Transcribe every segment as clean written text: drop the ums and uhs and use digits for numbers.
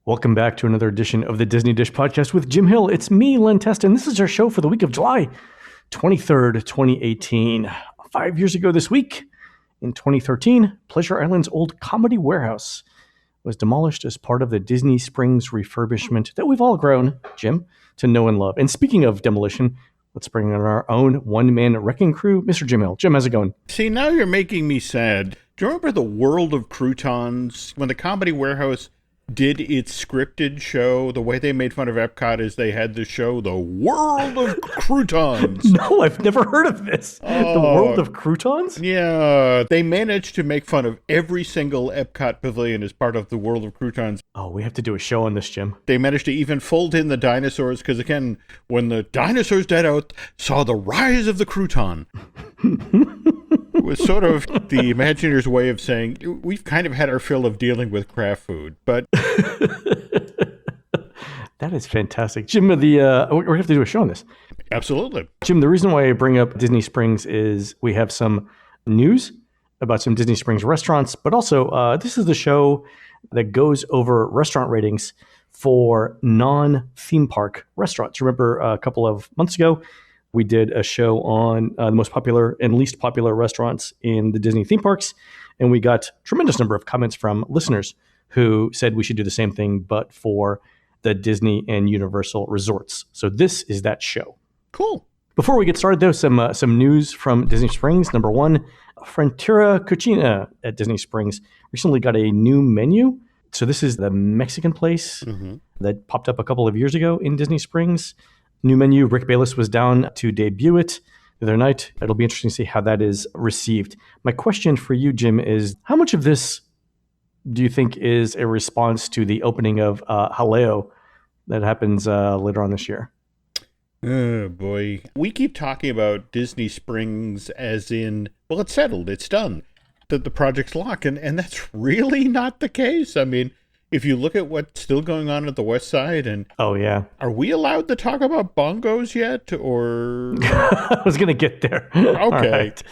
Welcome back to another edition of the Disney Dish Podcast with Jim Hill. It's me, Len Testa, and this is our show for the week of July 23rd, 2018. 5 years ago this week, in 2013, Pleasure Island's old Comedy Warehouse was demolished as part of the Disney Springs refurbishment that we've all grown, Jim, to know and love. And speaking of demolition, let's bring in our own one-man wrecking crew, Mr. Jim Hill. Jim, how's it going? See, now you're making me sad. Do you remember the World of Croutons? When the Comedy Warehouse did its scripted show, the way they made fun of Epcot is they had the show The World of Croutons. No, I've never heard of this. The World of Croutons? Yeah, they managed to make fun of every single Epcot pavilion as part of The World of Croutons. Oh, we have to do a show on this, Jim. They managed to even fold in the dinosaurs, because again, when the dinosaurs died out, saw the rise of the crouton. It was sort of the Imagineers' way of saying, we've kind of had our fill of dealing with craft food, but... That is fantastic. Jim, we have to do a show on this. Absolutely. Jim, the reason why I bring up Disney Springs is we have some news about some Disney Springs restaurants, but also this is the show that goes over restaurant ratings for non-theme park restaurants. Remember a couple of months ago, we did a show on the most popular and least popular restaurants in the Disney theme parks, and we got a tremendous number of comments from listeners who said we should do the same thing, but for the Disney and Universal resorts. So this is that show. Cool. Before we get started, though, some news from Disney Springs. Number one, Frontera Cucina at Disney Springs recently got a new menu. So this is the Mexican place that popped up a couple of years ago in Disney Springs. New menu. Rick Bayless was down to debut it the other night. It'll be interesting to see how that is received. My question for you, Jim, is how much of this do you think is a response to the opening of Jaleo that happens later on this year? Oh, boy. We keep talking about Disney Springs as in, well, it's settled, it's done, that the project's locked, and that's really not the case. I mean, if you look at what's still going on at the West Side, and oh yeah, are we allowed to talk about bongos yet, or? I was going to get there. Okay. Right.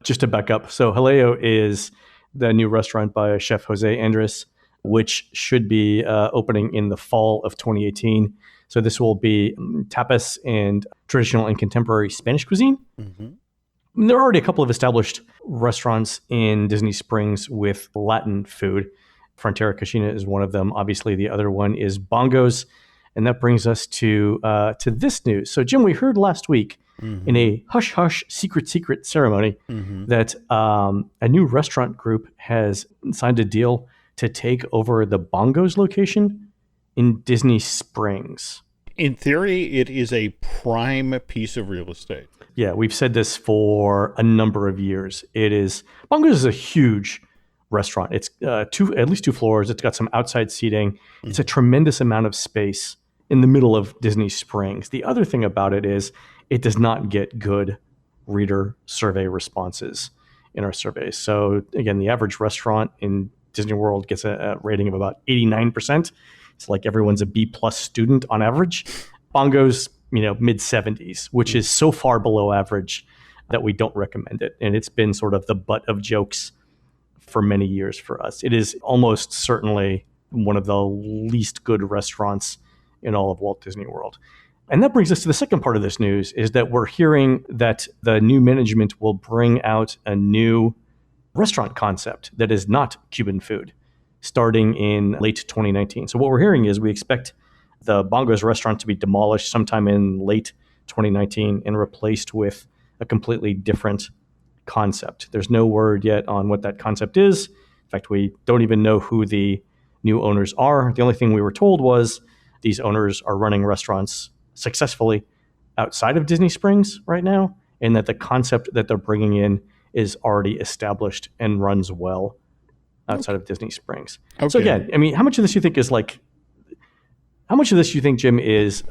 Just to back up. So Jaleo is the new restaurant by Chef Jose Andres, which should be opening in the fall of 2018. So this will be tapas and traditional and contemporary Spanish cuisine. Mm-hmm. There are already a couple of established restaurants in Disney Springs with Latin food. Frontera Cucina is one of them. Obviously, the other one is Bongos. And that brings us to this news. So, Jim, we heard last week in a hush-hush, secret ceremony that a new restaurant group has signed a deal to take over the Bongos location in Disney Springs. In theory, it is a prime piece of real estate. Yeah, we've said this for a number of years. Bongos is a huge restaurant. It's at least two floors. It's got some outside seating. It's a tremendous amount of space in the middle of Disney Springs. The other thing about it is it does not get good reader survey responses in our surveys. So again, the average restaurant in Disney World gets a rating of about 89%. It's like everyone's a B+ student on average. Bongos, mid 70s, which is so far below average that we don't recommend it. And it's been sort of the butt of jokes for many years for us. It is almost certainly one of the least good restaurants in all of Walt Disney World. And that brings us to the second part of this news, is that we're hearing that the new management will bring out a new restaurant concept that is not Cuban food, starting in late 2019. So what we're hearing is we expect the Bongos restaurant to be demolished sometime in late 2019 and replaced with a completely different concept. There's no word yet on what that concept is. In fact, we don't even know who the new owners are. The only thing we were told was these owners are running restaurants successfully outside of Disney Springs right now, and that the concept that they're bringing in is already established and runs well outside of Disney Springs. Okay. So again, I mean, how much of this you think, Jim, is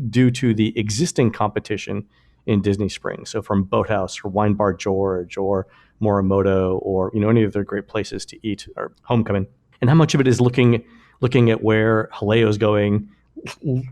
due to the existing competition in Disney Springs? So from Boathouse or Wine Bar George or Morimoto or any of their great places to eat, or Homecoming, and how much of it is looking at where Jaleo's going,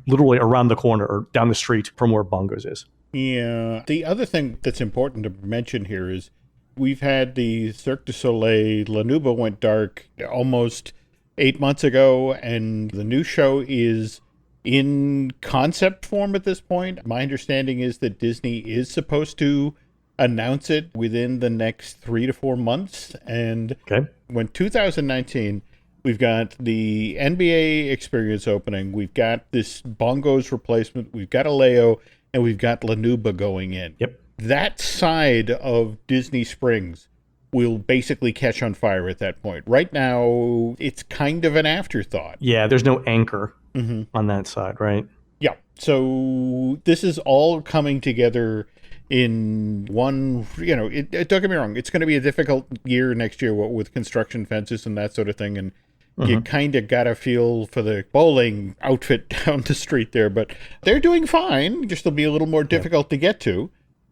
literally around the corner or down the street from where Bongos is. Yeah. The other thing that's important to mention here is we've had the Cirque du Soleil, La Nouba went dark almost 8 months ago, and the new show is in concept form at this point. My understanding is that Disney is supposed to announce it within the next 3 to 4 months. And Okay. when 2019, we've got the NBA experience opening, we've got this Bongos replacement, we've got Aleo, and we've got Lanuba going in. Yep. That side of Disney Springs will basically catch on fire at that point. Right now, it's kind of an afterthought. Yeah, there's no anchor on that side, right? Yeah. So this is all coming together in one, don't get me wrong, it's going to be a difficult year next year with construction fences and that sort of thing. And you kind of got a feel for the bowling outfit down the street there, but they're doing fine. Just it'll be a little more difficult to get to.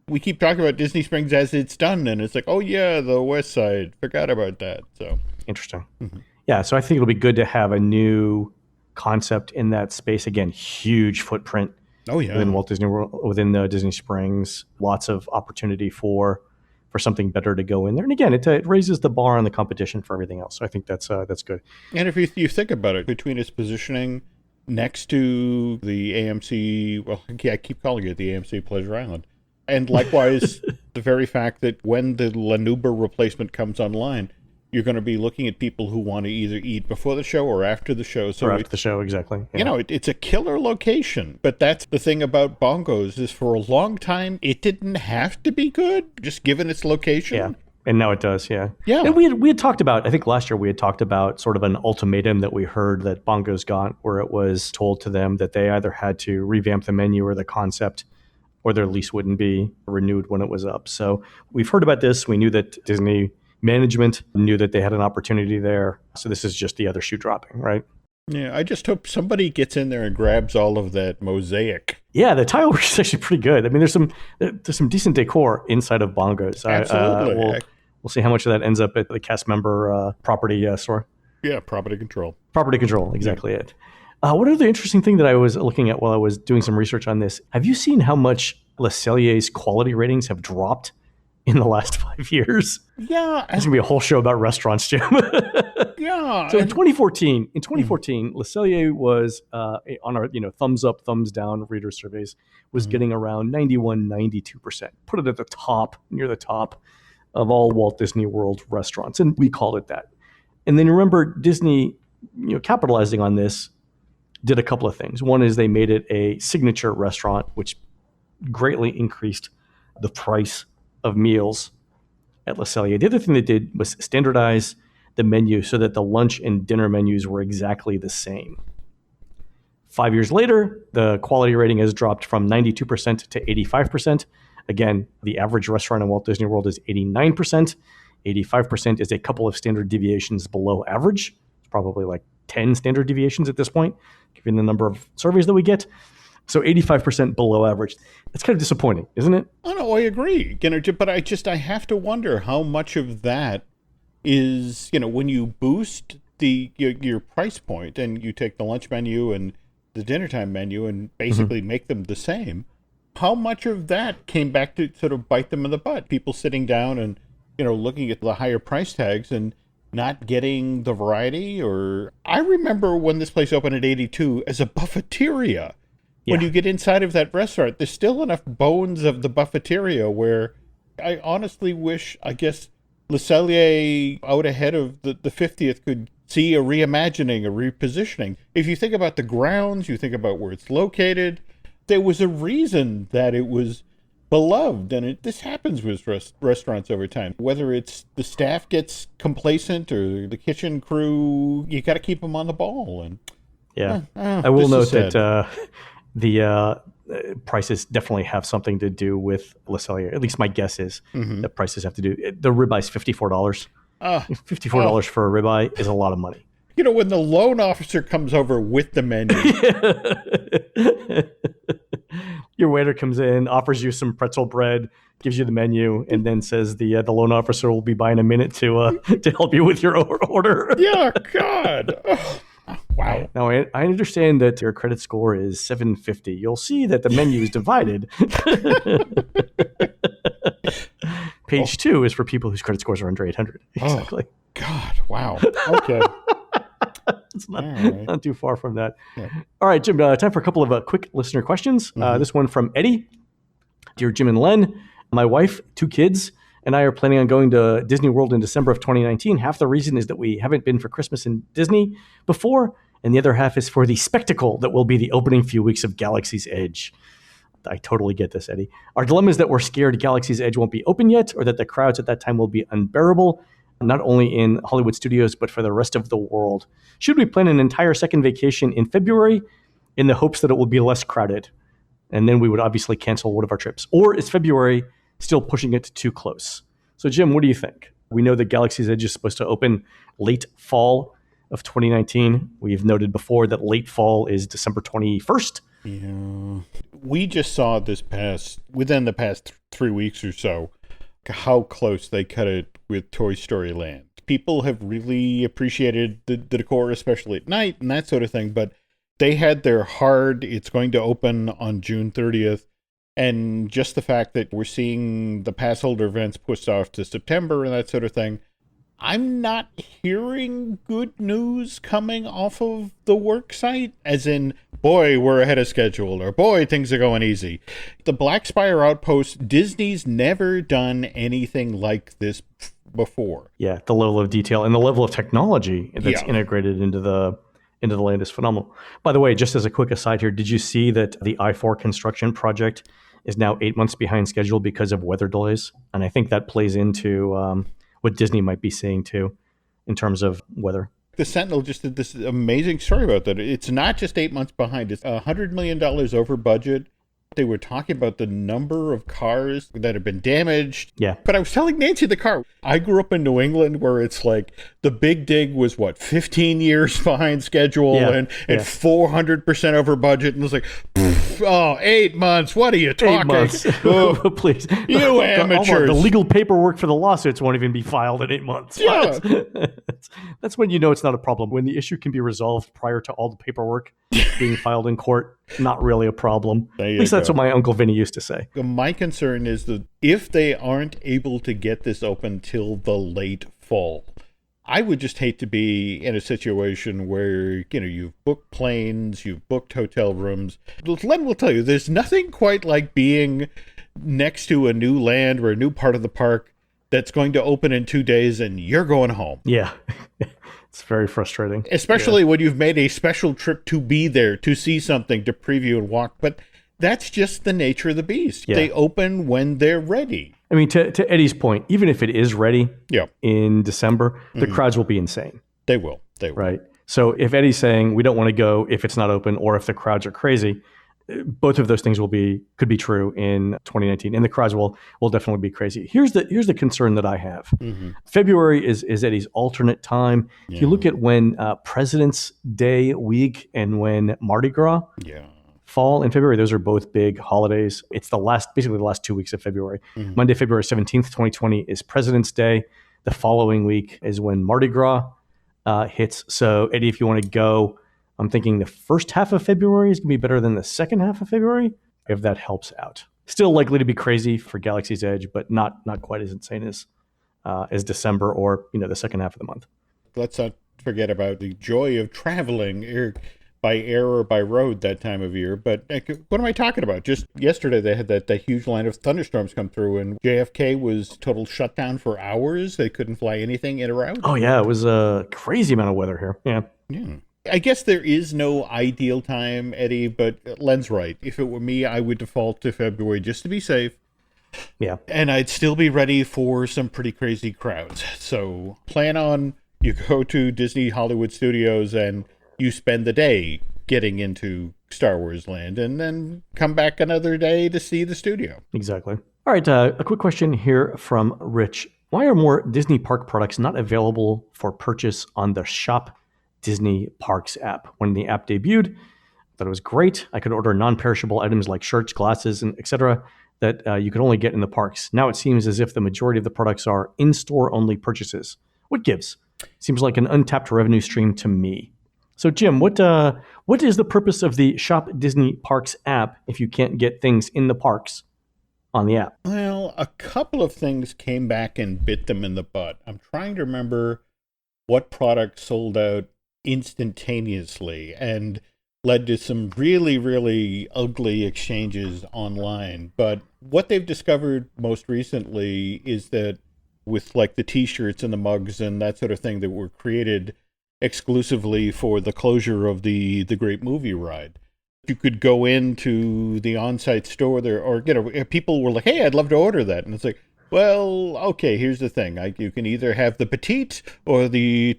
We keep talking about Disney Springs as it's done, and it's like, oh yeah, the West Side, forgot about that. So Interesting. Yeah, so I think it'll be good to have a new concept in that space. Again, huge footprint oh yeah, within Walt Disney World, within Disney Springs. Lots of opportunity for something better to go in there. And again, it raises the bar on the competition for everything else. So I think that's good. And if you think about it, between its positioning next to the AMC, well, I keep calling it the AMC Pleasure Island, and likewise the very fact that when the Lanuba replacement comes online, you're going to be looking at people who want to either eat before the show or after the show. So or after the show, exactly. Yeah. It's a killer location. But that's the thing about Bongos is for a long time, it didn't have to be good, just given its location. Yeah. And now it does, yeah. Yeah. And we had talked about, I think last year we had talked about sort of an ultimatum that we heard that Bongos got, where it was told to them that they either had to revamp the menu or the concept, or their lease wouldn't be renewed when it was up. So we've heard about this. We knew that Disney management knew that they had an opportunity there. So this is just the other shoe dropping, right? Yeah, I just hope somebody gets in there and grabs all of that mosaic. Yeah, the tile work is actually pretty good. I mean, there's some decent decor inside of Bongos. Absolutely. We'll see how much of that ends up at the cast member property store. Yeah, property control. Property control, exactly it. One other interesting thing that I was looking at while I was doing some research on this, have you seen how much Le Cellier's quality ratings have dropped in the last 5 years? Yeah. There's going to be a whole show about restaurants, Jim. Yeah. So in 2014, Le Cellier was on our thumbs up, thumbs down reader surveys, was getting around 91, 92%. Put it at the top, near the top of all Walt Disney World restaurants. And we called it that. And then remember, Disney, capitalizing on this, did a couple of things. One is they made it a signature restaurant, which greatly increased the price of meals at Le Cellier. The other thing they did was standardize the menu so that the lunch and dinner menus were exactly the same. 5 years later, the quality rating has dropped from 92% to 85%. Again, the average restaurant in Walt Disney World is 89%. 85% is a couple of standard deviations below average. It's probably like 10 standard deviations at this point, given the number of surveys that we get. So 85% below average. That's kind of disappointing, isn't it? Oh, no, I agree. But I have to wonder how much of that is, when you boost your price point and you take the lunch menu and the dinner time menu and basically make them the same, how much of that came back to sort of bite them in the butt? People sitting down and, looking at the higher price tags and not getting the variety. Or I remember when this place opened at 82 as a buffeteria. Yeah. When you get inside of that restaurant, there's still enough bones of the buffeteria where I honestly wish, I guess, Le Cellier out ahead of the 50th could see a reimagining, a repositioning. If you think about the grounds, you think about where it's located, there was a reason that it was beloved. And this happens with restaurants over time. Whether it's the staff gets complacent or the kitchen crew, you got to keep them on the ball. And yeah, I will note that the prices definitely have something to do with Le Cellier. At least my guess is that prices have to do. The ribeye is $54. $54 for a ribeye is a lot of money. When the loan officer comes over with the menu. Your waiter comes in, offers you some pretzel bread, gives you the menu, and then says the loan officer will be by in a minute to help you with your order. Yeah, God. Wow. Now, I understand that your credit score is 750. You'll see that the menu is divided. Page 2 is for people whose credit scores are under 800. Exactly. Oh, God. Wow. Okay. It's All right. not too far from that. Yeah. All right, Jim, time for a couple of quick listener questions. This one from Eddie. Dear Jim and Len, my wife, 2 kids, and I are planning on going to Disney World in December of 2019. Half the reason is that we haven't been for Christmas in Disney before, and the other half is for the spectacle that will be the opening few weeks of Galaxy's Edge. I totally get this, Eddie. Our dilemma is that we're scared Galaxy's Edge won't be open yet, or that the crowds at that time will be unbearable, not only in Hollywood studios, but for the rest of the world. Should we plan an entire second vacation in February in the hopes that it will be less crowded? And then we would obviously cancel one of our trips. Or is February still pushing it too close? So, Jim, what do you think? We know that Galaxy's Edge is supposed to open late fall of 2019. We've noted before that late fall is December 21st. Yeah. We just saw within the past 3 weeks or so, how close they cut it with Toy Story Land. People have really appreciated the decor, especially at night and that sort of thing, but they had their hard, it's going to open on June 30th. And just the fact that we're seeing the pass holder events pushed off to September and that sort of thing, I'm not hearing good news coming off of the work site, as in, boy, we're ahead of schedule, or boy, things are going easy. The Black Spire Outpost, Disney's never done anything like this before. Yeah, the level of detail and the level of technology that's integrated into the land is phenomenal. By the way, just as a quick aside here, did you see that the I-4 construction project is now 8 months behind schedule because of weather delays? And I think that plays into what Disney might be seeing too in terms of weather. The Sentinel just did this amazing story about that. It's not just 8 months behind. It's $100 million over budget. They were talking about the number of cars that have been damaged. Yeah. But I was telling Nancy the car. I grew up in New England where it's like the Big Dig was 15 years behind schedule and 400% over budget. And it was like, 8 months. What are you talking? 8 months. Oh, please. You amateurs. The legal paperwork for the lawsuits won't even be filed in 8 months. Yeah. That's when you know it's not a problem. When the issue can be resolved prior to all the paperwork being filed in court, not really a problem. At least that's what my Uncle Vinny used to say. My concern is that if they aren't able to get this open till the late fall, I would just hate to be in a situation where, you've booked planes, you've booked hotel rooms. Len will tell you, there's nothing quite like being next to a new land or a new part of the park that's going to open in 2 days and you're going home. Yeah. It's very frustrating. Especially when you've made a special trip to be there, to see something, to preview and walk. But that's just the nature of the beast. Yeah. They open when they're ready. I mean, to Eddie's point, even if it is ready in December, the crowds will be insane. They will. Right? So if Eddie's saying we don't want to go if it's not open or if the crowds are crazy, both of those things could be true in 2019, and the crowds will definitely be crazy. Here's the concern that I have. Mm-hmm. February is Eddie's alternate time. Yeah. If you look at when President's Day week and when Mardi Gras fall in February, those are both big holidays. It's basically the last 2 weeks of February. Mm-hmm. Monday, February 17th, 2020 is President's Day. The following week is when Mardi Gras hits. So Eddie, if you want to go, I'm thinking the first half of February is going to be better than the second half of February, if that helps out. Still likely to be crazy for Galaxy's Edge, but not quite as insane as December or the second half of the month. Let's not forget about the joy of traveling by air or by road that time of year. But what am I talking about? Just yesterday they had that huge line of thunderstorms come through, and JFK was total shutdown for hours. They couldn't fly anything in or out. Oh yeah, it was a crazy amount of weather here. Yeah. I guess there is no ideal time, Eddie, but Len's right. If it were me, I would default to February just to be safe. Yeah. And I'd still be ready for some pretty crazy crowds. So plan on you go to Disney Hollywood Studios and you spend the day getting into Star Wars land and then come back another day to see the studio. Exactly. All right. A quick question here from Rich. Why are more Disney park products not available for purchase on the Shop Disney Parks app? When the app debuted, I thought it was great. I could order non-perishable items like shirts, glasses, and etc. that you could only get in the parks. Now it seems as if the majority of the products are in-store only purchases. What gives? Seems like an untapped revenue stream to me. So Jim, what is the purpose of the Shop Disney Parks app if you can't get things in the parks on the app? Well, a couple of things came back and bit them in the butt. I'm trying to remember what product sold out instantaneously and led to some really, really ugly exchanges online. But what they've discovered most recently is that with like the t-shirts and the mugs and that sort of thing that were created exclusively for the closure of the Great Movie Ride, you could go into the on-site store there, or people were like, "Hey, I'd love to order that," and it's like, well, okay, here's the thing: you can either have the petite or the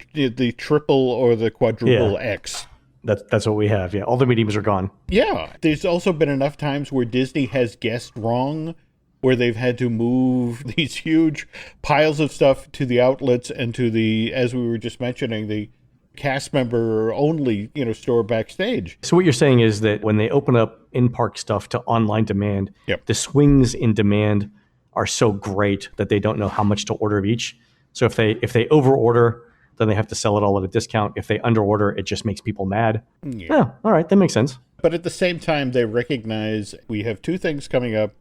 triple or the quadruple X. That's what we have. Yeah, all the mediums are gone. Yeah, there's also been enough times where Disney has guessed wrong, where they've had to move these huge piles of stuff to the outlets and to the, as we were just mentioning, the cast member only, store backstage. So what you're saying is that when they open up in-park stuff to online demand, the swings in demand are so great that they don't know how much to order of each. So if they over order, then they have to sell it all at a discount. If they under order, it just makes people mad. Yeah, all right, that makes sense. But at the same time, they recognize we have two things coming up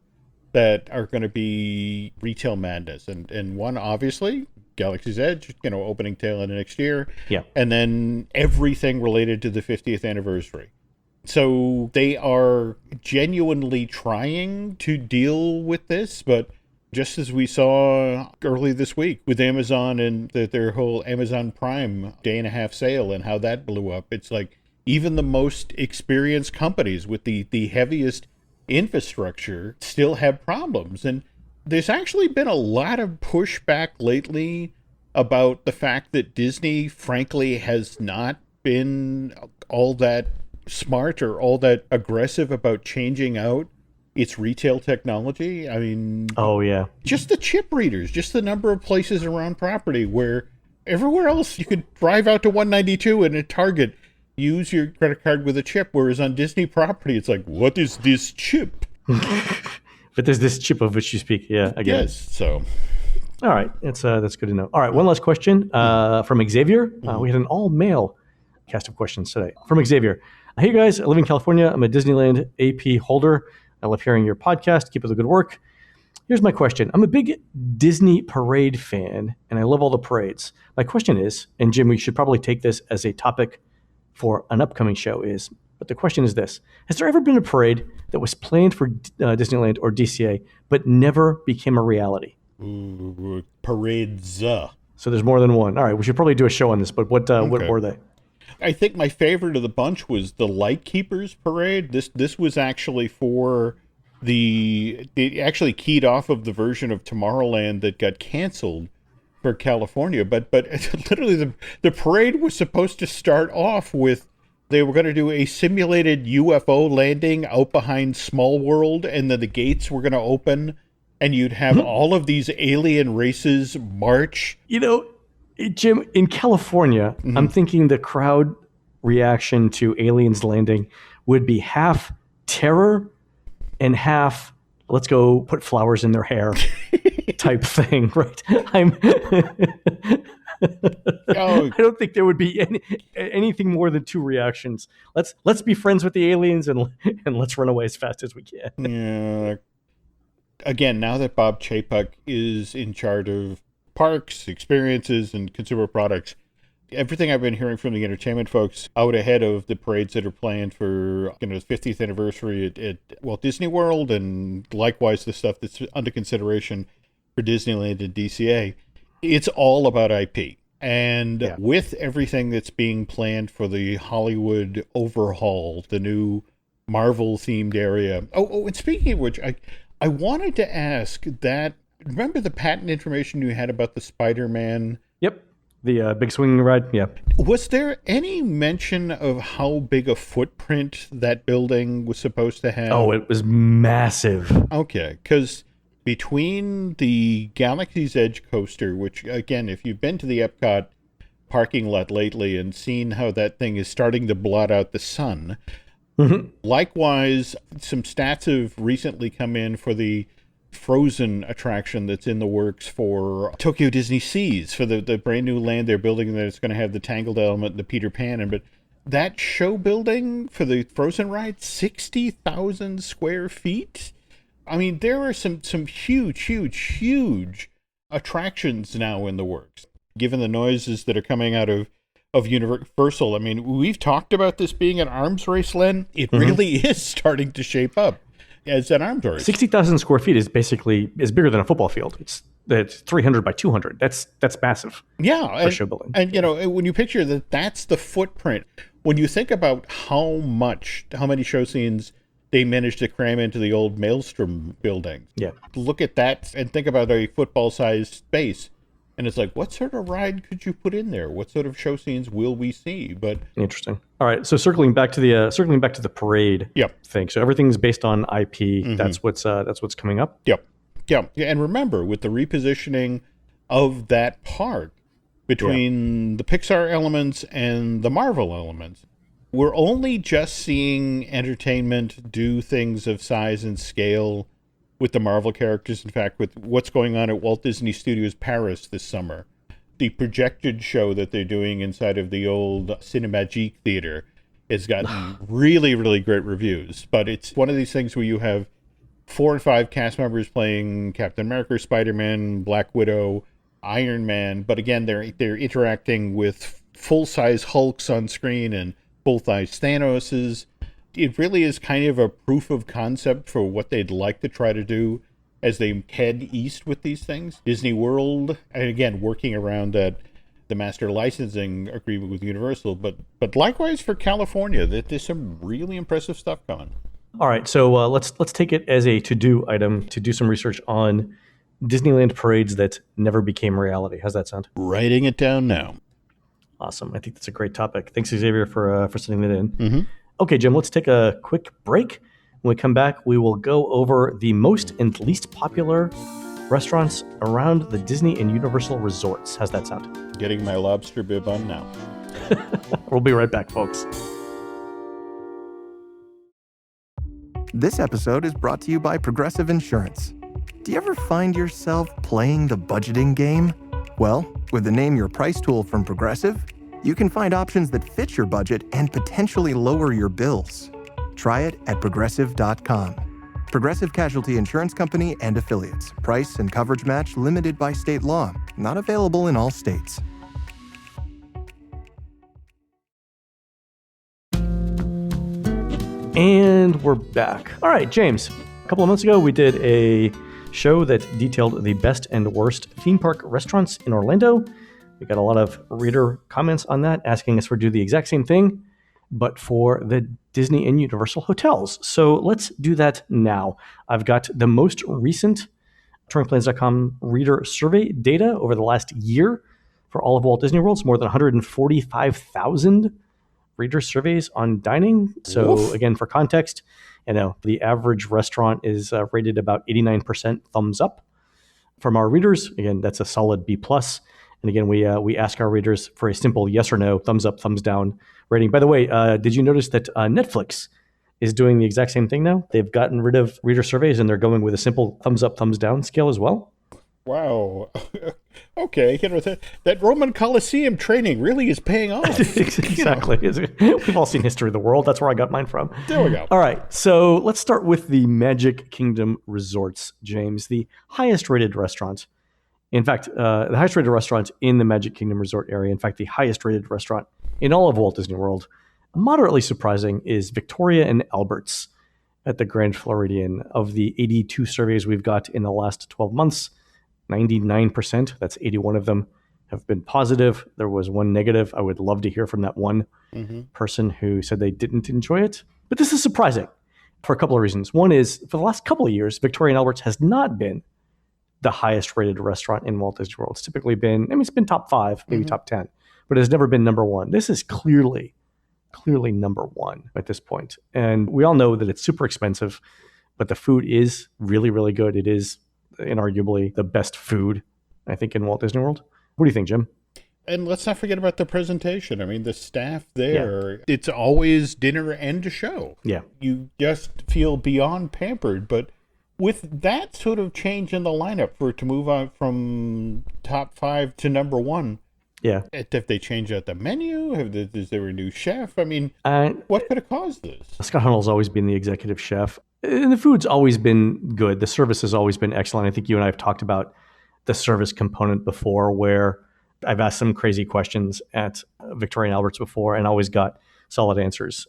that are going to be retail madness. And one, obviously, Galaxy's Edge, opening tail end of next year. Yeah. And then everything related to the 50th anniversary. So they are genuinely trying to deal with this, but just as we saw early this week with Amazon and their whole Amazon Prime day-and-a-half sale and how that blew up, it's like even the most experienced companies with the heaviest infrastructure still have problems. And there's actually been a lot of pushback lately about the fact that Disney, frankly, has not been all that smart or all that aggressive about changing out its retail technology. I mean, oh yeah, just the chip readers, just the number of places around property where everywhere else you could drive out to 192 and at Target use your credit card with a chip, whereas on Disney property it's like, what is this chip? But there's this chip of which you speak. Yeah, I guess. Yes. So, all right, that's good to know. All right, one last question from Xavier. We had an all-male cast of questions today from Xavier. Hey guys, I live in California. I'm a Disneyland AP holder. I love hearing your podcast. Keep up the good work. Here's my question. I'm a big Disney parade fan, and I love all the parades. My question is, and Jim, we should probably take this as a topic for an upcoming show, but the question is this. Has there ever been a parade that was planned for Disneyland or DCA, but never became a reality? Parades. So there's more than one. All right, we should probably do a show on this, but what were they? I think my favorite of the bunch was the Lightkeepers Parade. This was actually for it actually keyed off of the version of Tomorrowland that got canceled for California. But literally the parade was supposed to start off with, they were going to do a simulated UFO landing out behind Small World, and then the gates were going to open, and you'd have all of these alien races march. Jim, in California, I'm thinking the crowd reaction to aliens landing would be half terror and half, let's go put flowers in their hair type thing, right? I don't think there would be anything more than two reactions. Let's be friends with the aliens and let's run away as fast as we can. Yeah. Again, now that Bob Chapek is in charge of parks, experiences, and consumer products, everything I've been hearing from the entertainment folks out ahead of the parades that are planned for the 50th anniversary at Walt Disney World, and likewise the stuff that's under consideration for Disneyland and DCA, it's all about IP. And with everything that's being planned for the Hollywood overhaul, the new Marvel-themed area. Oh, and speaking of which, I wanted to ask that, remember the patent information you had about the Spider-Man? Yep. The big swinging ride. Yeah. Was there any mention of how big a footprint that building was supposed to have? Oh, it was massive. Okay. Because between the Galaxy's Edge coaster, which, again, if you've been to the Epcot parking lot lately and seen how that thing is starting to blot out the sun, likewise, some stats have recently come in for the Frozen attraction that's in the works for Tokyo Disney Seas, for the brand new land they're building that it's going to have the Tangled element, the Peter Pan, but that show building for the Frozen ride, 60,000 square feet. I mean, there are some huge attractions now in the works. Given the noises that are coming out of of Universal. I mean, we've talked about this being an arms race, Len. It really is starting to shape up as an arms race. 60,000 square feet is bigger than a football field. It's 300 by 200. That's massive. Yeah, for show building. And when you picture that, that's the footprint. When you think about how many show scenes they managed to cram into the old Maelstrom buildings. Yeah. Look at that and think about a football-sized space. And it's like, what sort of ride could you put in there? What sort of show scenes will we see? But interesting. All right. So circling back to the parade thing. So everything's based on IP. That's what's coming up. Yep. Yeah. And remember, with the repositioning of that park between the Pixar elements and the Marvel elements, we're only just seeing entertainment do things of size and scale with the Marvel characters. In fact, with what's going on at Walt Disney Studios Paris this summer, the projected show that they're doing inside of the old Cinemagique Theater has gotten really, really great reviews. But it's one of these things where you have 4 and 5 cast members playing Captain America, Spider-Man, Black Widow, Iron Man. But again, they're interacting with full-size Hulks on screen and full-size Thanoses. It really is kind of a proof of concept for what they'd like to try to do as they head east with these things. Disney World, and again, working around the master licensing agreement with Universal, but likewise for California, that there's some really impressive stuff coming. All right, so let's take it as a to-do item to do some research on Disneyland parades that never became reality. How's that sound? Writing it down now. Awesome. I think that's a great topic. Thanks, Xavier, for sending that in. Mm-hmm. Okay, Jim, let's take a quick break. When we come back, we will go over the most and least popular restaurants around the Disney and Universal resorts. How's that sound? Getting my lobster bib on now. We'll be right back, folks. This episode is brought to you by Progressive Insurance. Do you ever find yourself playing the budgeting game? Well, with the Name Your Price tool from Progressive, you can find options that fit your budget and potentially lower your bills. Try it at Progressive.com. Progressive Casualty Insurance Company and Affiliates. Price and coverage match limited by state law. Not available in all states. And we're back. All right, James. A couple of months ago, we did a show that detailed the best and worst theme park restaurants in Orlando. We got a lot of reader comments on that, asking us to do the exact same thing, but for the Disney and Universal hotels. So let's do that now. I've got the most recent touringplans.com reader survey data over the last year for all of Walt Disney Worlds, more than 145,000 reader surveys on dining. So again, for context, the average restaurant is rated about 89% thumbs up from our readers. Again, that's a solid B+. And again, we ask our readers for a simple yes or no, thumbs up, thumbs down rating. By the way, did you notice that Netflix is doing the exact same thing now? They've gotten rid of reader surveys and they're going with a simple thumbs up, thumbs down scale as well. Wow. Okay. That Roman Colosseum training really is paying off. Exactly. We've all seen History of the World. That's where I got mine from. There we go. All right. So let's start with the Magic Kingdom resorts, James, the highest rated restaurant. In fact, the highest rated restaurant in the Magic Kingdom resort area, in fact, the highest rated restaurant in all of Walt Disney World, moderately surprising, is Victoria and Albert's at the Grand Floridian. Of the 82 surveys we've got in the last 12 months, 99%, that's 81 of them, have been positive. There was one negative. I would love to hear from that one person who said they didn't enjoy it. But this is surprising for a couple of reasons. One is, for the last couple of years, Victoria and Albert's has not been the highest rated restaurant in Walt Disney World. It's typically been, it's been top 5, maybe top 10, but it has never been number 1. This is clearly number 1 at this point. And we all know that it's super expensive, but the food is really, really good. It is inarguably the best food, I think, in Walt Disney World. What do you think, Jim? And let's not forget about the presentation. I mean, the staff there, it's always dinner and a show. Yeah. You just feel beyond pampered, but with that sort of change in the lineup for it to move on from top 5 to number 1, if they change out the menu, is there a new chef? I mean, what could have caused this? Scott Hunnell's always been the executive chef, and the food's always been good. The service has always been excellent. I think you and I have talked about the service component before, where I've asked some crazy questions at Victoria and Albert's before and always got solid answers.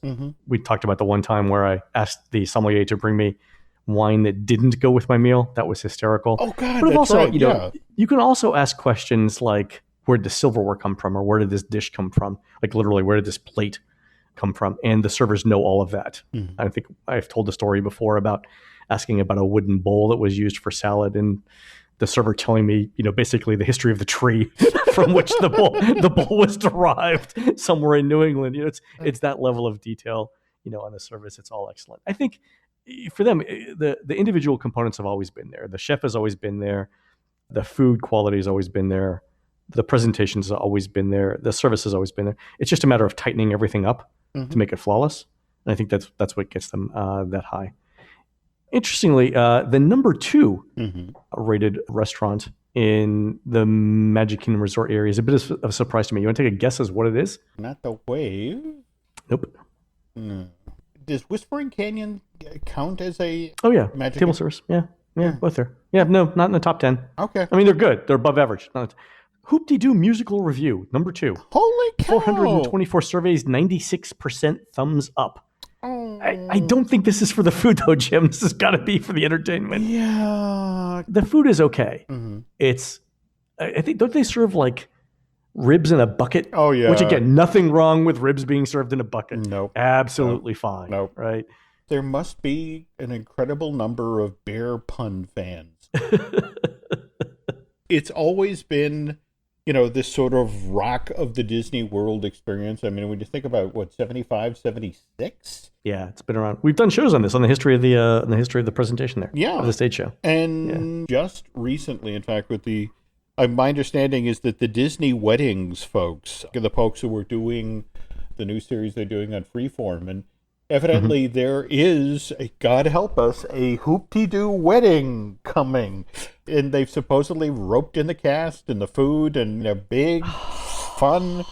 We talked about the one time where I asked the sommelier to bring me wine that didn't go with my meal. That was hysterical. Oh God, but that's also, right. you know, you can also ask questions like, where did the silverware come from, or where did this dish come from? Like literally, where did this plate come from? And the servers know all of that. I think I've told the story before about asking about a wooden bowl that was used for salad, and the server telling me, you know, basically the history of the tree from which the bowl was derived somewhere in New England. You know, it's that level of detail, you know, on the service. It's all excellent. I think for them, the individual components have always been there. The chef has always been there. The food quality has always been there. The presentations have always been there. The service has always been there. It's just a matter of tightening everything up to make it flawless. And I think that's what gets them that high. Interestingly, the number 2 rated restaurant in the Magic Kingdom Resort area is a bit of a surprise to me. You want to take a guess as what it is? Not the Wave. Nope. No. Does Whispering Canyon count as a Magic table service? Yeah, both there. Yeah, no, not in the top 10. Okay. I mean, they're good. They're above average. Hoop-de-doo musical review, number 2. Holy cow! 424 surveys, 96% thumbs up. I don't think this is for the food, though, Jim. This has got to be for the entertainment. Yeah. The food is okay. It's, I think, don't they serve like ribs in a bucket? Oh, yeah. Which, again, nothing wrong with ribs being served in a bucket. Nope. Absolutely fine. Nope. Right? There must be an incredible number of bear pun fans. It's always been, you know, this sort of rock of the Disney World experience. I mean, when you think about 75, 76? Yeah, it's been around. We've done shows on this, on the history of the presentation there. Yeah. Of the stage show. And just recently, in fact, with my understanding is that the Disney Weddings folks, the folks who were doing the new series they're doing on Freeform, and evidently there is, God help us, a Hoop-de-doo wedding coming. And they've supposedly roped in the cast and the food and a big fun.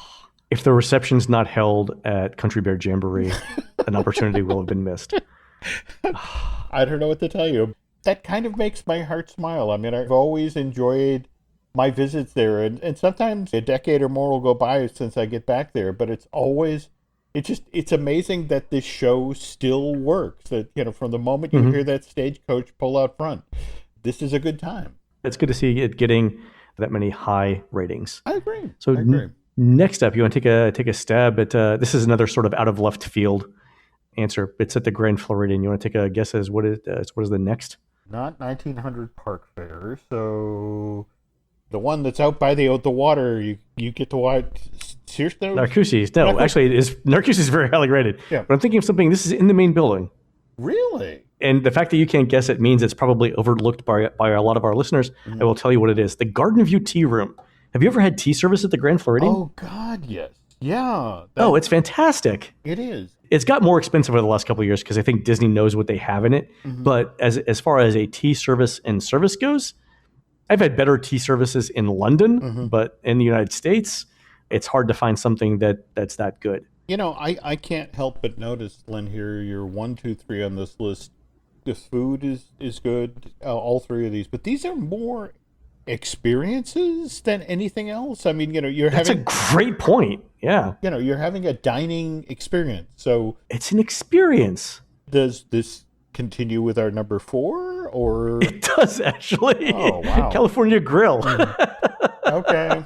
If the reception's not held at Country Bear Jamboree, an opportunity will have been missed. I don't know what to tell you. That kind of makes my heart smile. I mean, I've always enjoyed my visits there, and sometimes a decade or more will go by since I get back there, but it's amazing that this show still works. That, you know, from the moment you hear that stagecoach pull out front, this is a good time. It's good to see it getting that many high ratings. I agree. So next up, you want to take a stab at this is another sort of out of left field answer. It's at the Grand Floridian. You want to take a guess as what is the next? Not 1900 Park Fair. So the one that's out by the water, you get to watch. Seriously? Narcoossee's. No, actually, Narcoossee's is very highly rated. Yeah. But I'm thinking of something. This is in the main building. Really? And the fact that you can't guess it means it's probably overlooked by a lot of our listeners. I will tell you what it is. The Garden View Tea Room. Have you ever had tea service at the Grand Floridian? Oh, God, yes. Yeah. It's fantastic. It is. It's got more expensive over the last couple of years because I think Disney knows what they have in it. But as far as a tea service and service goes, I've had better tea services in London, but in the United States, it's hard to find something that's that good. You know, I can't help but notice, Len, here, you're 1, 2, 3 on this list. The food is good, all 3 of these, but these are more experiences than anything else. I mean, you know, That's a great point. Yeah. You know, you're having a dining experience. So it's an experience. Does this continue with our number 4, or? It does, actually. Oh, wow. California Grill. Okay.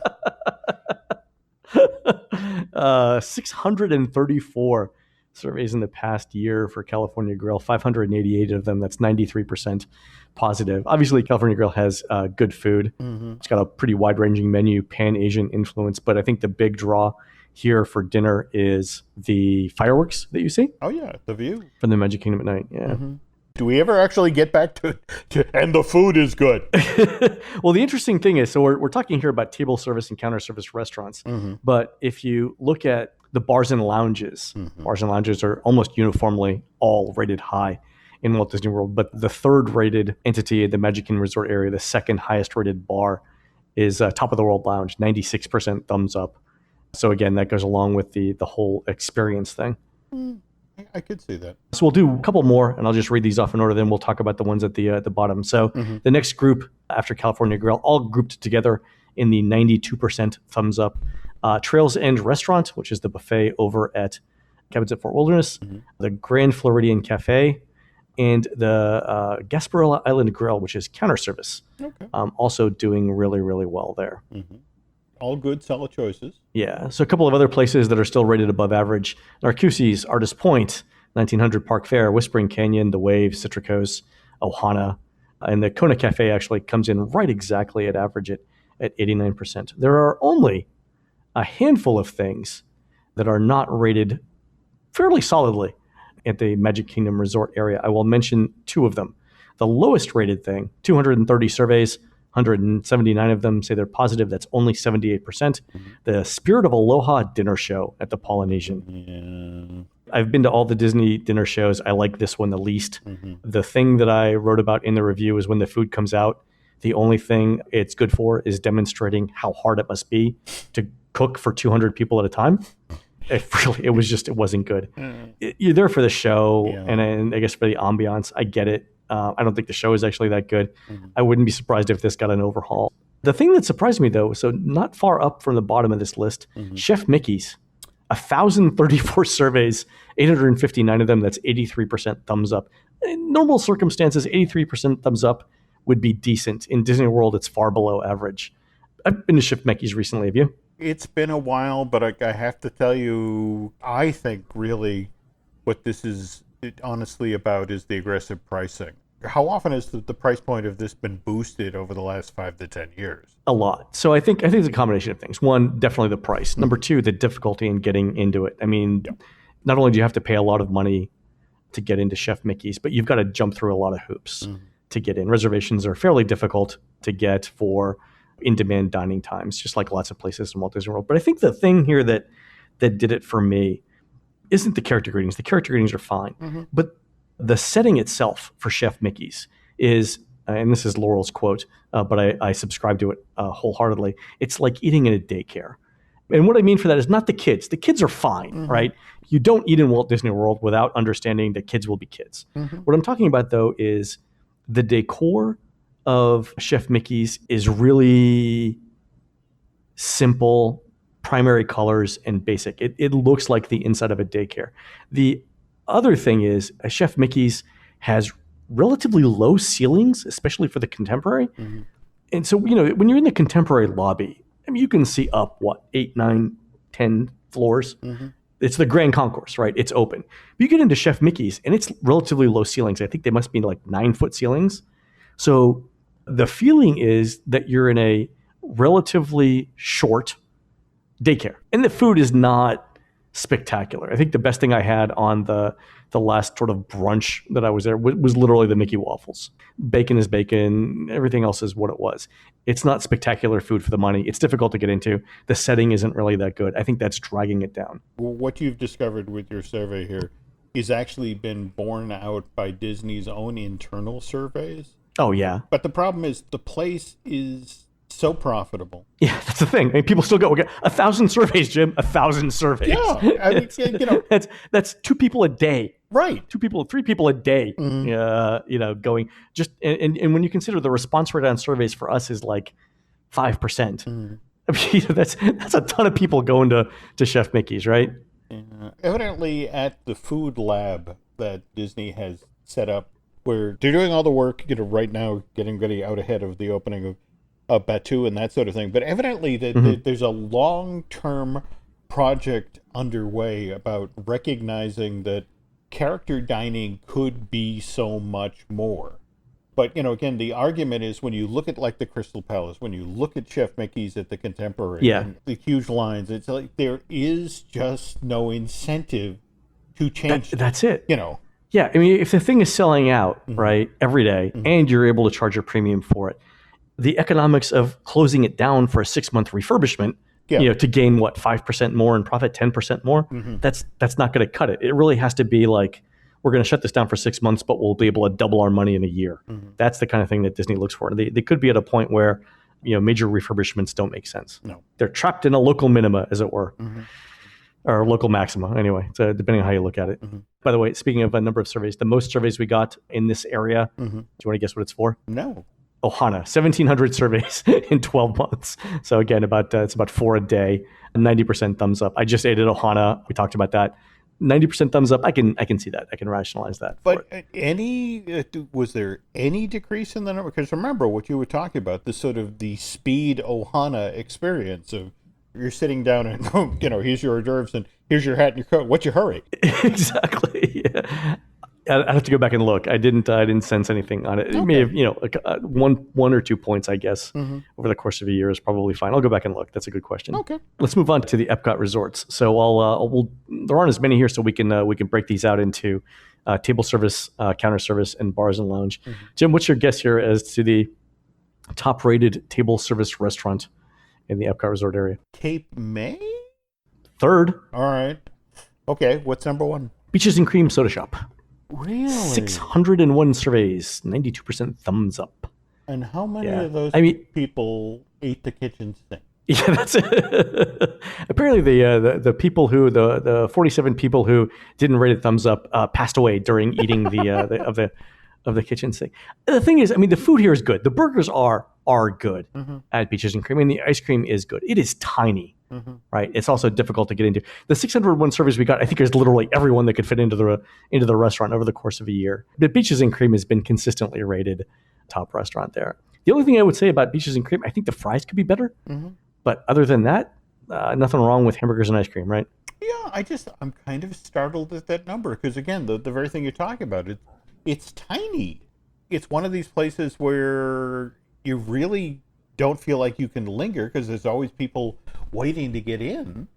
634 surveys in the past year for California Grill, 588 of them. That's 93% positive. Obviously, California Grill has good food. It's got a pretty wide-ranging menu, pan-Asian influence, but I think the big draw here for dinner is the fireworks that you see. Oh, yeah, the view. From the Magic Kingdom at night, yeah. Do we ever actually get back to and the food is good? Well, the interesting thing is, so we're talking here about table service and counter service restaurants, but if you look at the bars and lounges, bars and lounges are almost uniformly all rated high in Walt Disney World, but the third rated entity in the Magic Kingdom Resort area, the second highest rated bar, is Top of the World Lounge, 96% thumbs up. So again, that goes along with the whole experience thing. I could see that. So we'll do a couple more, and I'll just read these off in order. Then we'll talk about the ones at the bottom. So the next group after California Grill, all grouped together in the 92% thumbs up. Trails End Restaurant, which is the buffet over at Cabins at Fort Wilderness, the Grand Floridian Cafe, and the Gasparilla Island Grill, which is counter service. Okay. Also doing really, really well there. All good, solid choices. Yeah. So a couple of other places that are still rated above average: Narcoossee's, Artist Point, 1900 Park Fair, Whispering Canyon, The Wave, Citricos, Ohana. And the Kona Cafe actually comes in right exactly at average at 89%. There are only a handful of things that are not rated fairly solidly at the Magic Kingdom Resort area. I will mention two of them. The lowest rated thing, 230 surveys, 179 of them say they're positive. That's only 78%. The Spirit of Aloha dinner show at the Polynesian. I've been to all the Disney dinner shows. I like this one the least. The thing that I wrote about in the review is when the food comes out, the only thing it's good for is demonstrating how hard it must be to cook for 200 people at a time. It wasn't good. You're there for the show and I guess for the ambiance. I get it. I don't think the show is actually that good. I wouldn't be surprised if this got an overhaul. The thing that surprised me, though, so not far up from the bottom of this list, Chef Mickey's, 1,034 surveys, 859 of them, that's 83% thumbs up. In normal circumstances, 83% thumbs up would be decent. In Disney World, it's far below average. I've been to Chef Mickey's recently. Have you? It's been a while, but I have to tell you, I think really what this is honestly about is the aggressive pricing. How often has the price point of this been boosted over the last 5 to 10 years? A lot. So I think it's a combination of things. One, definitely the price. Number two, the difficulty in getting into it. I mean, not only do you have to pay a lot of money to get into Chef Mickey's, but you've got to jump through a lot of hoops to get in. Reservations are fairly difficult to get for in-demand dining times, just like lots of places in Walt Disney World. But I think the thing here that did it for me isn't the character greetings. The character greetings are fine. But the setting itself for Chef Mickey's is, and this is Laurel's quote, but I subscribe to it wholeheartedly, it's like eating in a daycare. And what I mean for that is not the kids. The kids are fine, right? You don't eat in Walt Disney World without understanding that kids will be kids. What I'm talking about, though, is the decor of Chef Mickey's is really simple, primary colors, and basic. It looks like the inside of a daycare. The other thing is Chef Mickey's has relatively low ceilings, especially for the contemporary. And so, when you're in the contemporary lobby, I mean, you can see up, 8, 9, 10 floors. It's the Grand Concourse, right? It's open. But you get into Chef Mickey's, and it's relatively low ceilings. I think they must be like 9-foot ceilings. So the feeling is that you're in a relatively short daycare. And the food is not spectacular. I think the best thing I had on the last sort of brunch that I was there was literally the Mickey waffles. Bacon is bacon. Everything else is what it was. It's not spectacular food for the money. It's difficult to get into. The setting isn't really that good. I think that's dragging it down. What you've discovered with your survey here is actually been borne out by Disney's own internal surveys. Oh, yeah. But the problem is the place is so profitable. Yeah, that's the thing. I mean, people still go, okay, 1,000 surveys, Jim, 1,000 surveys. Yeah, I mean, that's 2 people a day. Right. 3 people a day, going just, and when you consider the response rate on surveys for us is like 5%. I mean, that's a ton of people going to Chef Mickey's, right? Evidently at the food lab that Disney has set up, where they're doing all the work, right now, getting ready out ahead of the opening of Batuu and that sort of thing. But evidently there's a long-term project underway about recognizing that character dining could be so much more. But, again, the argument is when you look at like the Crystal Palace, when you look at Chef Mickey's at the Contemporary, and the huge lines, it's like there is just no incentive to change. That's it. Yeah, I mean, if the thing is selling out, right, every day, and you're able to charge a premium for it, the economics of closing it down for a 6-month refurbishment, to gain 5% more in profit, 10% more, that's not going to cut it. It really has to be like, we're going to shut this down for 6 months, but we'll be able to double our money in a year. That's the kind of thing that Disney looks for. They could be at a point where, major refurbishments don't make sense. No, they're trapped in a local minima, as it were. Or local maxima, anyway, so depending on how you look at it. By the way, speaking of a number of surveys, the most surveys we got in this area, do you want to guess what it's for? No. Ohana, 1,700 surveys in 12 months. So again, it's about 4 a day, 90% thumbs up. I just ate at Ohana. We talked about that. 90% thumbs up. I can see that. I can rationalize that. But was there any decrease in the number? Because remember what you were talking about, the sort of the speed Ohana experience of you're sitting down and here's your hors d'oeuvres and here's your hat and your coat. What's your hurry? Exactly. Yeah. I'd have to go back and look. I didn't sense anything on it. It may have, one or 2 points, I guess, over the course of a year is probably fine. I'll go back and look. That's a good question. Okay. Let's move on to the Epcot resorts. So there aren't as many here, so we can break these out into table service, counter service, and bars and lounge. Jim, what's your guess here as to the top-rated table service restaurant in the Epcot resort area? Cape May? Third. All right. Okay. What's number one? Beaches and Cream Soda Shop. Really? 601 surveys, 92% thumbs up. And how many of those people ate the kitchen sink? Yeah, that's it. Apparently, the people the 47 people who didn't rate it thumbs up passed away during eating the kitchen sink. The thing is, the food here is good. The burgers are good at Beaches and Cream, and the ice cream is good. It is tiny, right? It's also difficult to get into. The 601 surveys we got, I think, is literally everyone that could fit into the restaurant over the course of a year. But Beaches and Cream has been consistently rated top restaurant there. The only thing I would say about Beaches and Cream, I think the fries could be better. But other than that, nothing wrong with hamburgers and ice cream, right? Yeah, I'm kind of startled at that number because, again, the very thing you're talking about, it's tiny. It's one of these places where you really don't feel like you can linger because there's always people waiting to get in.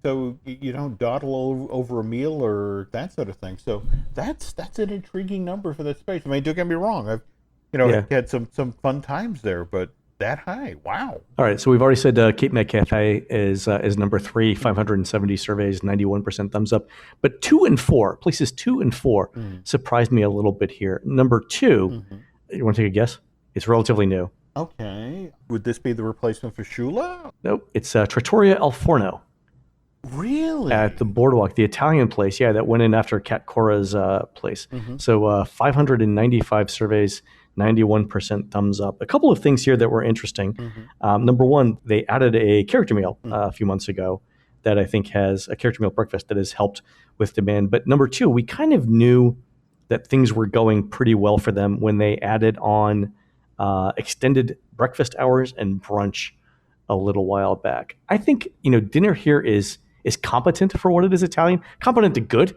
So you don't dawdle over a meal or that sort of thing. So that's an intriguing number for that space. Don't get me wrong. I've had some fun times there, but that high, wow. All right, so we've already said Cape May Cafe is number 3, 570 surveys, 91% thumbs up. But 2 and 4, places 2 and 4 surprised me a little bit here. Number 2, you want to take a guess? It's relatively new. Okay. Would this be the replacement for Shula? Nope. It's Trattoria El Forno. Really? At the Boardwalk, the Italian place, that went in after Cat Cora's place. So 595 surveys, 91% thumbs up. A couple of things here that were interesting. Number one, they added a character meal a few months ago that I think has a character meal breakfast that has helped with demand. But number two, we kind of knew that things were going pretty well for them when they added on extended breakfast hours and brunch a little while back. I think, dinner here is competent for what it is Italian. Competent to good.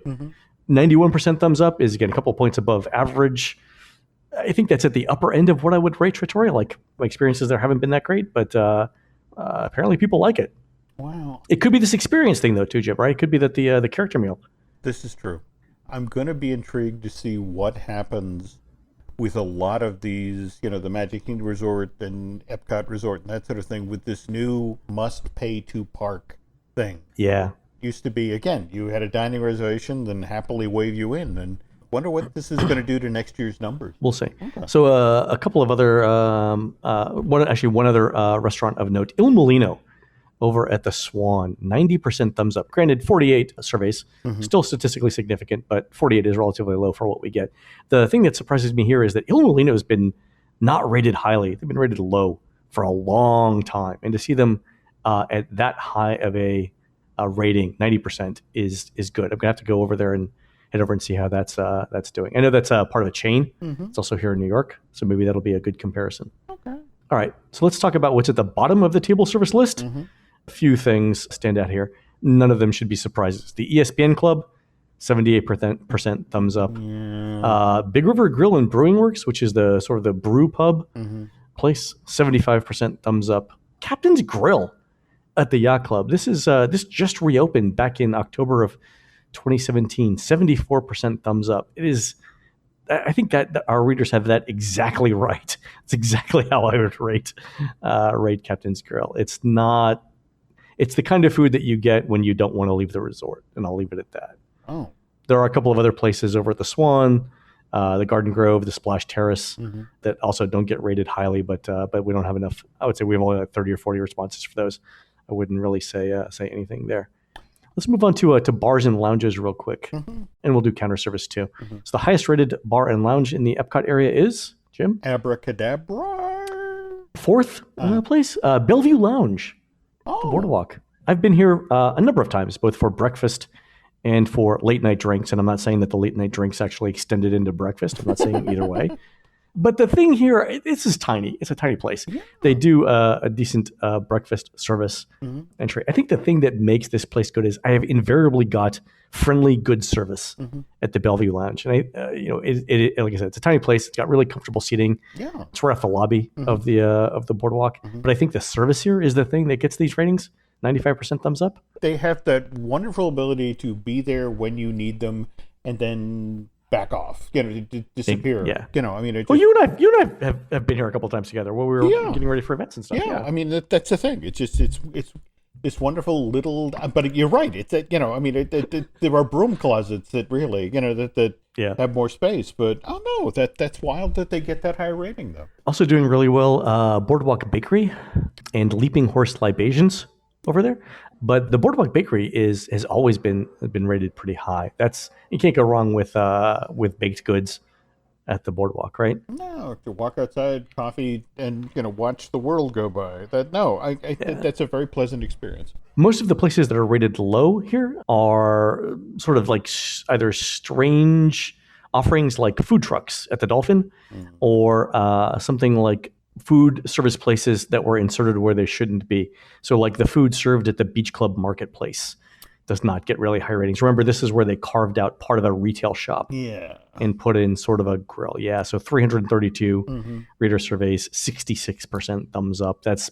91% thumbs up is, again, a couple points above average. I think that's at the upper end of what I would rate Trattoria. Like, my experiences there haven't been that great, but apparently people like it. Wow. It could be this experience thing, though, too, Jim, right? It could be that the character meal. This is true. I'm going to be intrigued to see what happens with a lot of these, the Magic Kingdom Resort and Epcot Resort and that sort of thing with this new must-pay-to-park thing. Yeah. Used to be, again, you had a dining reservation, then happily wave you in, and wonder what this is going to do to next year's numbers. We'll see. Okay. So a couple of other, one other restaurant of note, Il Mulino over at the Swan, 90% thumbs up. Granted, 48 surveys, still statistically significant, but 48 is relatively low for what we get. The thing that surprises me here is that Il Mulino has been not rated highly. They've been rated low for a long time. And to see them at that high of a rating, 90%, is good. I'm going to have to go over there and head over and see how that's doing. I know that's part of a chain. It's also here in New York, so maybe that'll be a good comparison. Okay. All right, so let's talk about what's at the bottom of the table service list. A few things stand out here. None of them should be surprises. The ESPN Club, 78% thumbs up. Yeah. Big River Grill and Brewing Works, which is the sort of the brew pub place, 75% thumbs up. Captain's Grill at the Yacht Club. This just reopened back in October of 2017, 74% thumbs up. It is, I think that our readers have that exactly right. It's exactly how I would rate Captain's Grill. It's the kind of food that you get when you don't want to leave the resort, and I'll leave it at that. Oh. There are a couple of other places over at the Swan, the Garden Grove, the Splash Terrace that also don't get rated highly, but we don't have enough. I would say we have only like 30 or 40 responses for those. I wouldn't really say anything there. Let's move on to bars and lounges real quick, and we'll do counter service too. So the highest rated bar and lounge in the Epcot area is, Jim? Abracadabra. Fourth place, Bellevue Lounge, the Oh, Boardwalk. I've been here a number of times, both for breakfast and for late night drinks. And I'm not saying that the late night drinks actually extended into breakfast. I'm not saying either way. But the thing here, this is tiny. It's a tiny place. They do a decent breakfast service entry. I think the thing that makes this place good is I have invariably got friendly, good service at the Bellevue Lounge. And like I said, it's a tiny place. It's got really comfortable seating. yeah. It's right off the lobby of the boardwalk. But I think the service here is the thing that gets these ratings. 95% thumbs up. They have that wonderful ability to be there when you need them and then back off, disappear. Yeah. I mean, Well, you and I have been here a couple of times together where we were getting ready for events and stuff. yeah, I mean, that's the thing. It's just, it's wonderful little, but you're right. It's that, I mean, there are broom closets that really, that have more space, but that's wild that they get that high rating though. Also doing really well, Boardwalk Bakery and Leaping Horse Libations over there. But the Boardwalk Bakery has always been rated pretty high. You can't go wrong with baked goods at the Boardwalk, right? No, to walk outside, coffee, and watch the world go by. That's a very pleasant experience. Most of the places that are rated low here are sort of like either strange offerings like food trucks at the Dolphin, or something like food service places that were inserted where they shouldn't be. So like the food served at the Beach Club Marketplace does not get really high ratings. Remember, this is where they carved out part of a retail shop and put in sort of a grill. Yeah, so 332 reader surveys, 66% thumbs up. That's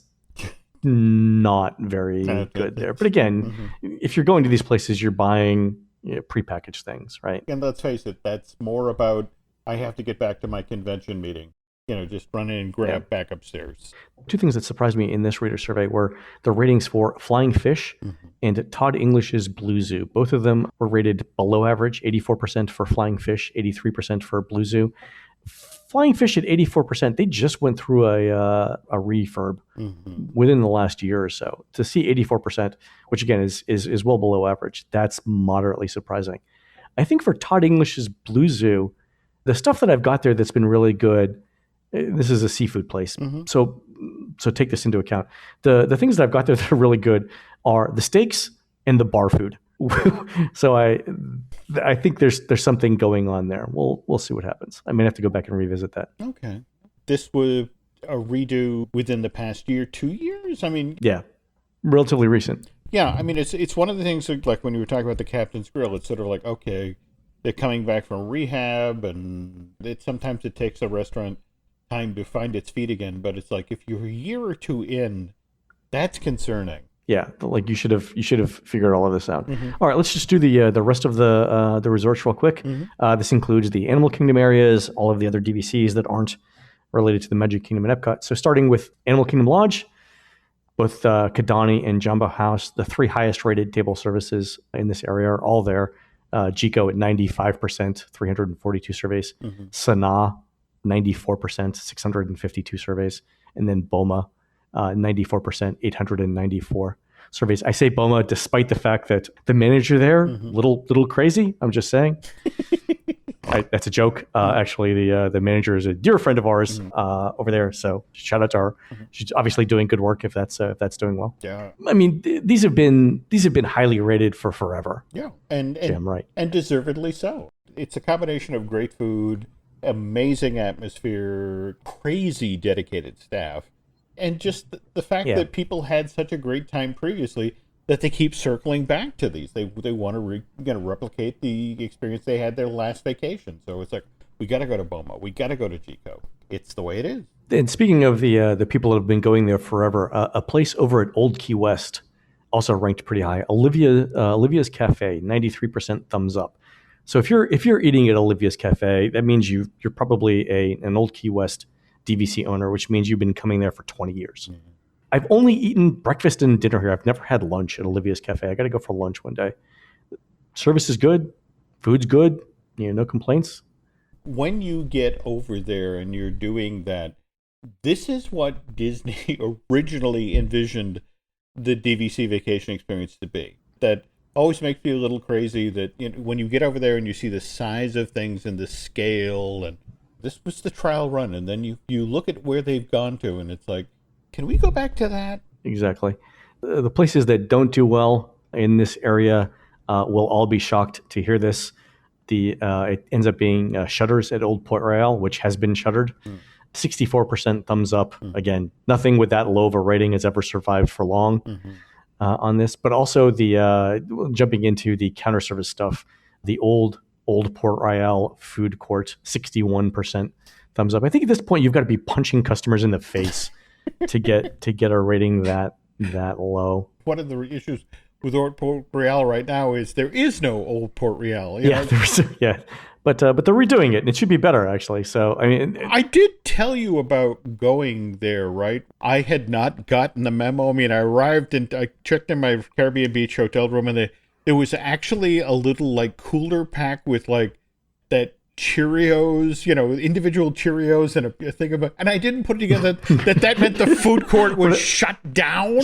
not very good there. But again, if you're going to these places, you're buying prepackaged things, right? And let's face it, that's more about, I have to get back to my convention meeting. Just run in and grab back upstairs. Two things that surprised me in this reader survey were the ratings for Flying Fish and Todd English's Blue Zoo. Both of them were rated below average, 84% for Flying Fish, 83% for Blue Zoo. Flying Fish at 84%, they just went through a refurb within the last year or so. To see 84%, which again is well below average, that's moderately surprising. I think for Todd English's Blue Zoo, the stuff that I've got there that's been really good, this is a seafood place, so take this into account. The things that I've got there that are really good are the steaks and the bar food. So I think there's something going on there. We'll see what happens. I may have to go back and revisit that. Okay, this was a redo within the past year, 2 years. I mean, yeah, relatively recent. Yeah, I mean, it's one of the things like when you were talking about the Captain's Grill. It's sort of like, okay, they're coming back from rehab, and sometimes it takes a restaurant time to find its feet again, but it's like if you're a year or two in, that's concerning. Yeah, like you should have figured all of this out. All right, let's just do the rest of the resorts real quick. This includes the Animal Kingdom areas, all of the other DVCs that aren't related to the Magic Kingdom and Epcot. So starting with Animal Kingdom Lodge, both Kidani and Jumbo House, the three highest rated table services in this area are all there. Jiko at 95%, 342 surveys. Sanaa, 94%, 652 surveys. And then Boma, 94%, 894 surveys. I say Boma despite the fact that the manager there, little crazy. I'm just saying. That's a joke. Actually, the manager is a dear friend of ours over there. So shout out to her. She's obviously doing good work if that's doing well. Yeah. I mean, these have been highly rated for forever. Yeah, and right, and deservedly so. It's a combination of great food, amazing atmosphere, crazy dedicated staff, and just the fact that people had such a great time previously that they keep circling back to these. They want to replicate the experience they had their last vacation. So it's like, we got to go to Boma. We got to go to Jiko. It's the way it is. And speaking of the people that have been going there forever, a place over at Old Key West also ranked pretty high. Olivia's Cafe, 93% thumbs up. So if you're eating at Olivia's Cafe, that means you're probably an Old Key West DVC owner, which means you've been coming there for 20 years. I've only eaten breakfast and dinner here. I've never had lunch at Olivia's Cafe. I got to go for lunch one day. Service is good. Food's good. No complaints. When you get over there and you're doing that, this is what Disney originally envisioned the DVC vacation experience to be. That always makes me a little crazy that when you get over there and you see the size of things and the scale and This was the trial run, and then you look at where they've gone to, and it's like, can we go back to that? Exactly. The places that don't do well in this area will all be shocked to hear this. It ends up being Shutters at Old Port Royale, which has been shuttered. 64% thumbs up. Again, nothing with that low of a rating has ever survived for long on this. But also jumping into the counter service stuff, the Old Port Royale food court, 61% thumbs up. I think at this point you've got to be punching customers in the face to get a rating that low. One of the issues with Old Port Royale right now is there is no Old Port Royale. But they're redoing it, and it should be better, actually. So, I mean... I did tell you about going there, right? I had not gotten the memo. I mean, I arrived and I checked in my Caribbean Beach hotel room, and there was actually a little, like, cooler pack with, like, that Cheerios, individual Cheerios and a thing of and I didn't put it together that meant the food court was shut down.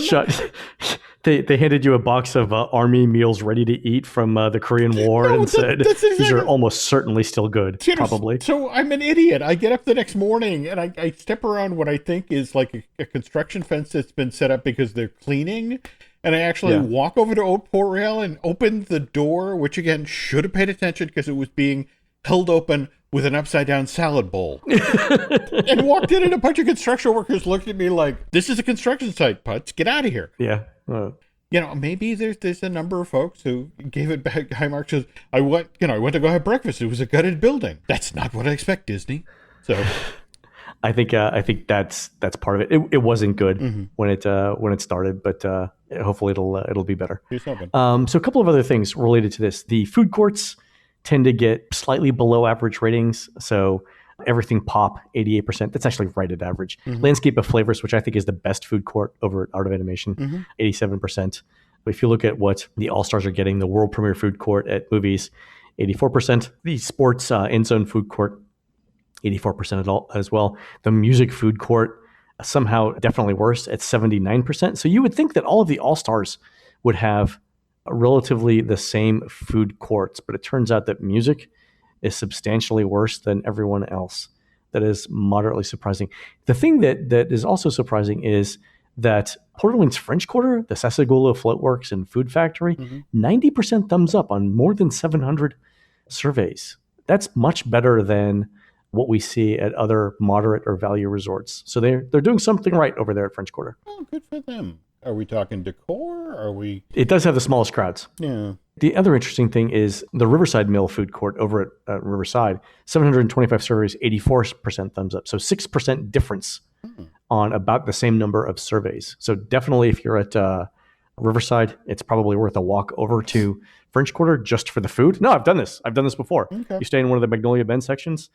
They handed you a box of army meals ready to eat from the Korean War and said, these are almost certainly still good, probably. So I'm an idiot. I get up the next morning and I step around what I think is like a construction fence that's been set up because they're cleaning. And I actually walk over to Old Port Royale and open the door, which again, should have paid attention because it was being held open with an upside-down salad bowl. And walked in and a bunch of construction workers looked at me like, this is a construction site, Putz. Get out of here. Yeah. Maybe there's a number of folks who gave it back. High marks says, I went to go have breakfast. It was a gutted building. That's not what I expect, Disney. So I think that's part of it. It wasn't good when it started, but hopefully it'll be better. So a couple of other things related to this. The food courts tend to get slightly below average ratings. So Everything Pop, 88%. That's actually right at average. Landscape of Flavors, which I think is the best food court over at Art of Animation, 87%. But if you look at what the All-Stars are getting, the World Premiere Food Court at Movies, 84%. The Sports End Zone Food Court, 84% as well. The Music Food Court, somehow definitely worse at 79%. So you would think that all of the All-Stars would have relatively the same food courts, but it turns out that music is substantially worse than everyone else. That is moderately surprising. The thing that is also surprising is that Port Orleans French Quarter, the Sassagoula Floatworks and Food Factory, 90% thumbs up on more than 700 surveys. That's much better than what we see at other moderate or value resorts. So they're doing something right over there at French Quarter. Oh, good for them. Are we talking decor? It does have the smallest crowds. Yeah. The other interesting thing is the Riverside Mill Food Court over at Riverside, 725 surveys, 84% thumbs up. So 6% difference on about the same number of surveys. So definitely if you're at Riverside, it's probably worth a walk over to French Quarter just for the food. No, I've done this. I've done this before. Okay. You stay in one of the Magnolia Bend sections,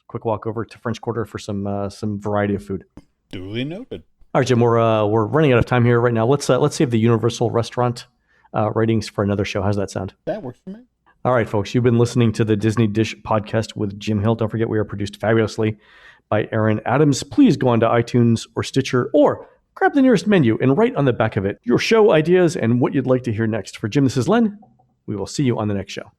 quick walk over to French Quarter for some variety of food. Duly noted. All right, Jim, we're running out of time here right now. Let's save the Universal Restaurant ratings for another show. How's that sound? That works for me. All right, folks, you've been listening to the Disney Dish podcast with Jim Hill. Don't forget we are produced fabulously by Aaron Adams. Please go on to iTunes or Stitcher or grab the nearest menu and write on the back of it your show ideas and what you'd like to hear next. For Jim, this is Len. We will see you on the next show.